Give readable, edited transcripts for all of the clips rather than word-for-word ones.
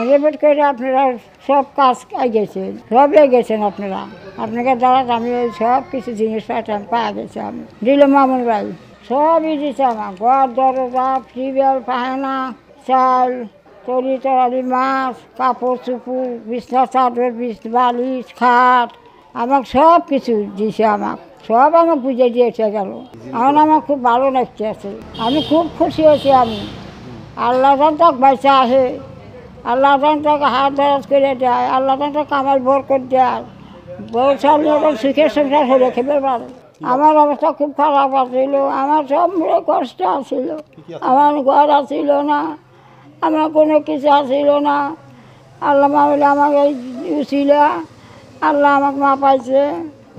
Report করে আপনারা সব কাজ গেছেন, সব গেছেন আপনারা। আপনাকে দ্বারা আমি ওই সব কিছু জিনিস পাওয়া গেছে। আমি দিল মামুন ভাই সবই দিচ্ছে আমার, ঘর দরজা, টিউবওয়েল, পায়না, চাল, তরি তরালি, মাছ, কাপড় চুপুর, বিছনা চাদর, বালিশ, খাট, আমাকে সব কিছু দিয়েছে। সব আমাকে বুঝে দিয়েছে গেল। এখন আমার খুব ভালো লাগছে আছে, আমি খুব খুশি হয়েছি। আমি আল্লাহ তাক বাইসা আসে, আল্লাহ তাকে হাত দরাজ করে দেয়, আল্লাহ তাকে কামাল বরকত দেয়, বউ চালিয়ে এখন সুখের সংসার হলে খেতে পারে। আমার অবস্থা খুব খারাপ আছিল, আমার সব মনে কষ্ট আছিল, আমার ঘর আসিল না, আমার কোনো কিছু আসিল না। আল্লাহ মামলে আমাকে ছিল, আল্লাহ আমাকে মা পাইছে,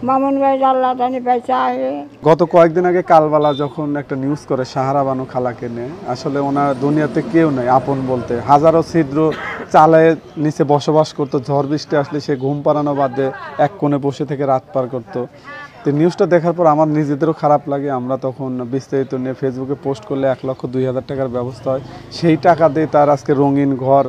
মামুন ভাই আল্লাহ টানি পাইছে আহে। গত কয়েকদিন আগে কালবালা যখন একটা নিউজ করে সাহারা বানু খালাকে নিয়ে, আসলে ওনার দুনিয়াতে কেউ নেই আপন বলতে। হাজারো ছিদ্র চালের নিচে বসবাস করতো, ঝড় বৃষ্টি আসলে সে ঘুম পাড়ানো বাদে এক কোণে বসে থেকে রাত পার করতো। তো নিউজটা দেখার পর আমার নিজেদেরও খারাপ লাগে। আমরা তখন বিস্তারিত নিয়ে ফেসবুকে পোস্ট করলে 1,02,000 টাকার ব্যবস্থা হয়। সেই টাকা দিয়ে তার আজকে রঙিন ঘর,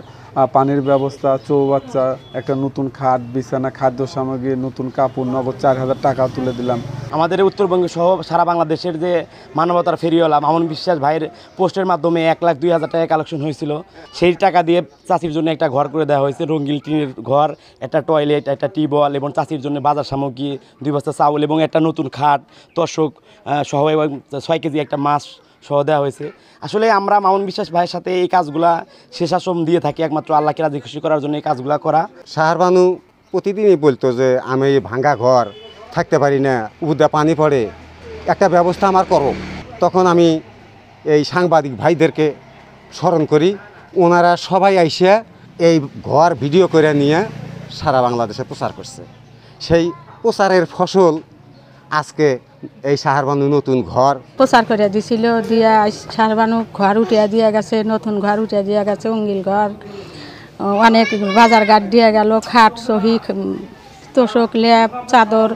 পানির ব্যবস্থা, চৌবাচ্চা, একটা নতুন খাট, বিছানা, খাদ্য সামগ্রী, নতুন কাপড়, নগদ 4,000 টাকা তুলে দিলাম। আমাদের উত্তরবঙ্গ সহ সারা বাংলাদেশের যে মানবতার ফেরিওয়ালা মামুন বিশ্বাস ভাইয়ের পোস্টের মাধ্যমে 1,02,000 টাকা কালেকশন হয়েছিল। সেই টাকা দিয়ে চাষির জন্য একটা ঘর করে দেওয়া হয়েছে, রঙিন টিনের ঘর, একটা টয়লেট, একটা টিউবওয়েল এবং চাষির জন্য বাজার সামগ্রী, 2 বস্তা চাউল এবং একটা নতুন খাট, তোষক সহ এবং 6 কেজি একটা মাছ সহ দেওয়া হয়েছে। আসলে আমরা মামুন বিশ্বাস ভাইয়ের সাথে এই কাজগুলা শেষাশ্রম দিয়ে থাকি, একমাত্র আল্লাহকে রাজি খুশি করার জন্য এই কাজগুলা করা। সাহার বানু প্রতিদিনই বলতো যে আমি ভাঙ্গা ঘর থাকতে পারি না, উদা পানি পড়ে, একটা ব্যবস্থা আমার করো। তখন আমি এই সাংবাদিক ভাইদেরকে স্মরণ করি, ওনারা সবাই আইসা এই ঘর ভিডিও করে নিয়ে সারা বাংলাদেশে প্রচার করছে। সেই প্রচারের ফসল আজকে এই সাহার বানু নতুন ঘর প্রচার করে দিছিল, দিয়া সাহার বানু ঘর উঠিয়া দিয়া গেছে, নতুন ঘর উঠিয়া দিয়া গেছে, অঙ্গিল ঘর, অনেক বাজার ঘাট দিয়ে গেল, খাট, সহি, তোষক, ল্যাপ, চাদর